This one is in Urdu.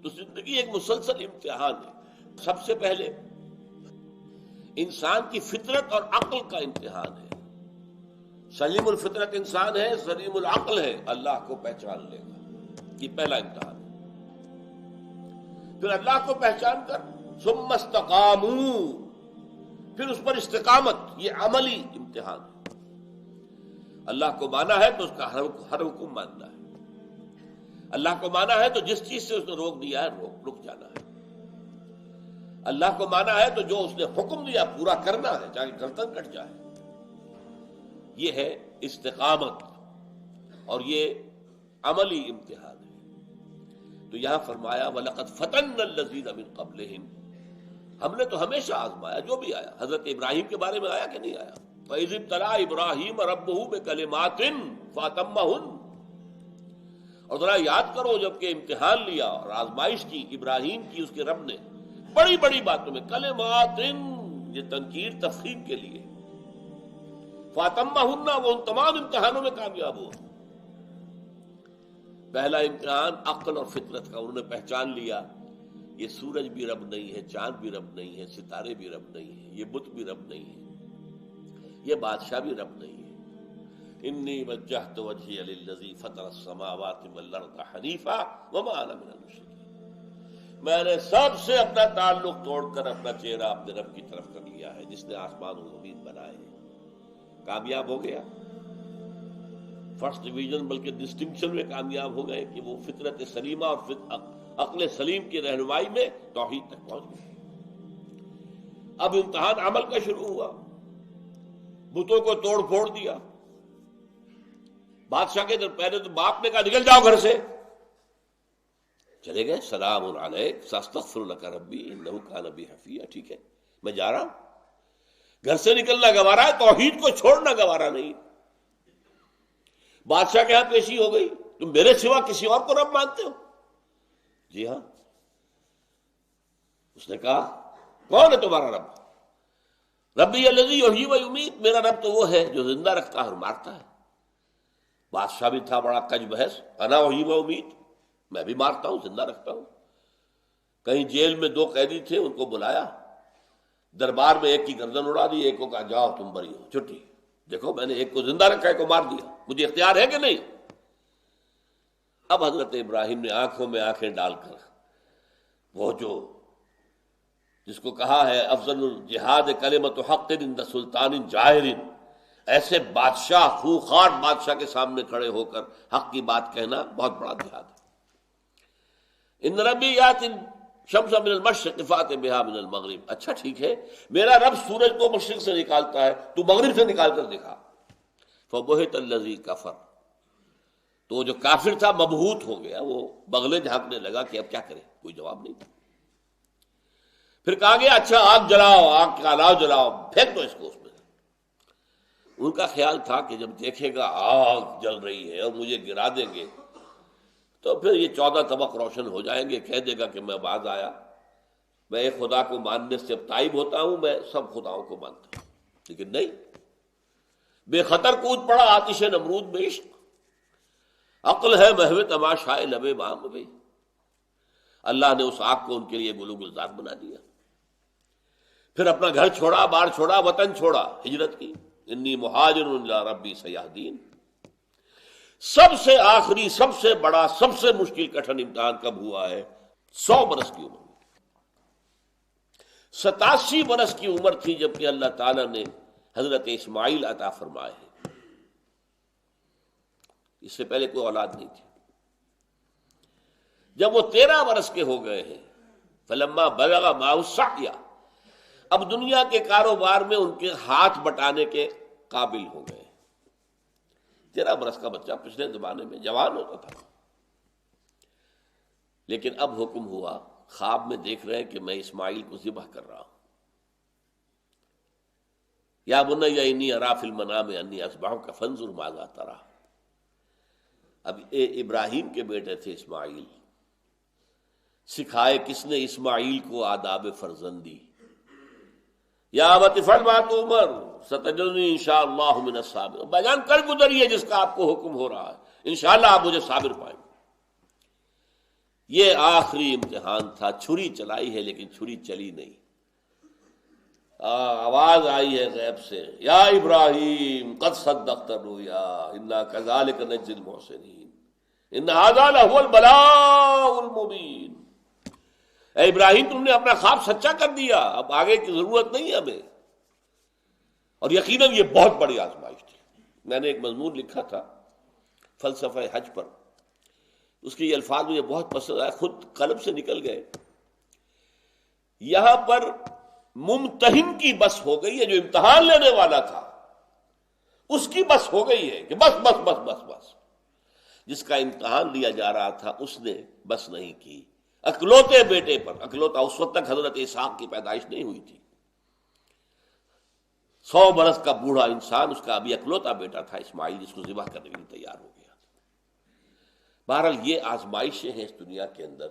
تو زندگی ایک مسلسل امتحان ہے. سب سے پہلے انسان کی فطرت اور عقل کا امتحان ہے. سلیم الفطرت انسان ہے، سلیم العقل ہے، اللہ کو پہچان لے گا. یہ پہلا امتحان ہے. پھر اللہ کو پہچان کر ثم استقاموا، پھر اس پر استقامت، یہ عملی امتحان ہے. اللہ کو مانا ہے تو اس کا ہر حکم ماننا ہے. اللہ کو مانا ہے تو جس چیز سے اس نے روک دیا ہے رک جانا ہے. اللہ کو مانا ہے تو جو اس نے حکم دیا پورا کرنا ہے، چاہے گردن کٹ جائے. یہ ہے استقامت، اور یہ عملی امتحان ہے. تو یہاں فرمایا وَلَقَدْ فَتَنَّا الَّذِينَ مِن قَبْلِهِمْ، ہم نے تو ہمیشہ آزمایا جو بھی آیا. حضرت ابراہیم کے بارے میں آیا کہ نہیں آیا؟ فَإِذِ ابْتَلَىٰ إِبْرَاهِيمَ رَبُّهُ بِكَلِمَاتٍ فَأَتَمَّهُنَّ. اور ذرا یاد کرو جب کہ امتحان لیا اور آزمائش کی ابراہیم کی اس کے رب نے بڑی بڑی باتوں میں، کلمات، یہ تنکیر تفخیم کے لیے. فاتمہن، وہ ان تمام امتحانوں میں کامیاب ہوا. پہلا امتحان عقل اور فطرت کا. انہوں نے پہچان لیا یہ سورج بھی رب نہیں ہے، چاند بھی رب نہیں ہے، ستارے بھی رب نہیں ہے، یہ بت بھی رب نہیں ہے، یہ بادشاہ بھی رب نہیں ہے. انی وجہت وجہی للذی فطر السماوات والارض حنیفا وما انا من المشرکین. میں نے سب سے اپنا تعلق توڑ کر اپنا چہرہ اپنے رب کی طرف کر لیا ہے جس نے آسمان و زمین بنائے. کامیاب ہو گیا. فرسٹ ڈویژن بلکہ ڈسٹنکشن میں کامیاب ہو گئے کہ وہ فطرت سلیمہ اور عقل سلیم کی رہنمائی میں توحید تک پہنچ گئے. اب امتحان عمل کا شروع ہوا. بتوں کو توڑ پھوڑ دیا. بادشاہ کے در پہلے تو باپ نے کہا نکل جاؤ گھر سے. چلے گئے. سلام علیک ساستغفر لک ربی انہ کان بی حفیظ. ٹھیک ہے میں جا رہا ہوں. گھر سے نکلنا گوارا ہے، توحید کو چھوڑنا گوارا نہیں. بادشاہ کے ہاں پیشی ہو گئی. تم میرے سوا کسی اور کو رب مانتے ہو؟ جی ہاں. اس نے کہا کون ہے تمہارا رب؟ ربی الذی یحیی و یمیت، میرا رب تو وہ ہے جو زندہ رکھتا ہے اور مارتا ہے. بادشاہ بھی تھا بڑا کج بحث. انا احیی و امیت، میں بھی مارتا ہوں زندہ رکھتا ہوں. کہیں جیل میں 2 قیدی تھے، ان کو بلایا. دربار میں ایک کی گردن اڑا دی، ایک کو کہا جاؤ تم بری ہو، چھٹی. دیکھو میں نے ایک کو زندہ رکھا، ایک کو مار دیا، مجھے اختیار ہے کہ نہیں؟ اب حضرت ابراہیم نے آنکھوں میں آنکھیں ڈال کر وہ جو جس کو کہا ہے افضل الجہاد کلمۃ حق عند سلطان جائر، ایسے بادشاہ خوخار بادشاہ کے سامنے کھڑے ہو کر حق کی بات کہنا بہت بڑا جہاد ہے. ان ربی یات شمس من المشرق فات بها من المغرب. اچھا ٹھیک ہے، میرا رب سورج کو مشرق سے نکالتا ہے، تو مغرب سے نکال کر دکھا. فبہت الذی کفر، تو وہ جو کافر تھا مبہوت ہو گیا، وہ بغلے جھانکنے لگا کہ اب کیا کرے، کوئی جواب نہیں. پھر کہا گیا اچھا آگ جلاؤ، آگ کا الاؤ جلاؤ، پھینک دو اس کو اس میں. ان کا خیال تھا کہ جب دیکھے گا آگ جل رہی ہے اور مجھے گرا دیں گے تو پھر یہ 14 طبق روشن ہو جائیں گے، کہہ دے گا کہ میں باز آیا، میں ایک خدا کو ماننے سے اب تائب ہوتا ہوں، میں سب خداؤں کو مانتا ہوں. لیکن نہیں، بے خطر کود پڑا آتش نمرود میں عشق. عقل ہے محو تماشائے لب بام بھی. اللہ نے اس آگ کو ان کے لیے گلو گلزار بنا دیا. پھر اپنا گھر چھوڑا، بار چھوڑا، وطن چھوڑا، ہجرت کی. انی مہاجر الی ربی سیہدین. سب سے آخری، سب سے بڑا، سب سے مشکل کٹھن امتحان کب ہوا ہے؟ 100 برس کی عمر. 87 برس کی عمر تھی جبکہ اللہ تعالیٰ نے حضرت اسماعیل عطا فرمائے ہیں. اس سے پہلے کوئی اولاد نہیں تھی. جب وہ 13 برس کے ہو گئے ہیں، فلما بلغ معه السعی، اب دنیا کے کاروبار میں ان کے ہاتھ بٹانے کے قابل ہو گئے. 13 برس کا بچہ پچھلے زمانے میں جوان ہوتا تھا. لیکن اب حکم ہوا، خواب میں دیکھ رہے ہیں کہ میں اسماعیل کو ذبح کر رہا ہوں. یا بنی انی اری فی المنام انی اذبحک فانظر ماذا تری. اب ابراہیم کے بیٹے تھے اسماعیل. سکھائے کس نے اسماعیل کو آداب فرزندی. یا ابت افعل ما تؤمر ستجدنی انشاءاللہ من الصابرین. بیان کر گزریے جس کا آپ کو حکم ہو رہا ہے، انشاءاللہ آپ مجھے صابر پائیں گے. یہ آخری امتحان تھا. چھری چلائی ہے لیکن چھری چلی نہیں. آواز آئی ہے غیب سے، یا ابراہیم قد صدقت الرؤیا انا کذالک نجزی المحسنین ان ھذا لہو البلاء المبین. اے ابراہیم تم نے اپنا خواب سچا کر دیا، اب آگے کی ضرورت نہیں ہے ہمیں. اور یقیناً یہ بہت بڑی آزمائش تھی. میں نے ایک مضمون لکھا تھا فلسفہ حج پر، اس کے یہ الفاظ مجھے بہت پسند آئے، خود قلب سے نکل گئے. یہاں پر ممتحن کی بس ہو گئی ہے، جو امتحان لینے والا تھا اس کی بس ہو گئی ہے کہ بس بس بس بس بس. جس کا امتحان لیا جا رہا تھا اس نے بس نہیں کی. اکلوتے بیٹے پر، اکلوتا اس وقت تک حضرت اسحاق کی پیدائش نہیں ہوئی تھی. 100 برس کا بوڑھا انسان، اس کا ابھی اکلوتا بیٹا تھا اسماعیل، جس کو ذبح کرنے کے لیے تیار ہو گیا. بہرحال یہ آزمائشیں ہیں اس دنیا کے اندر.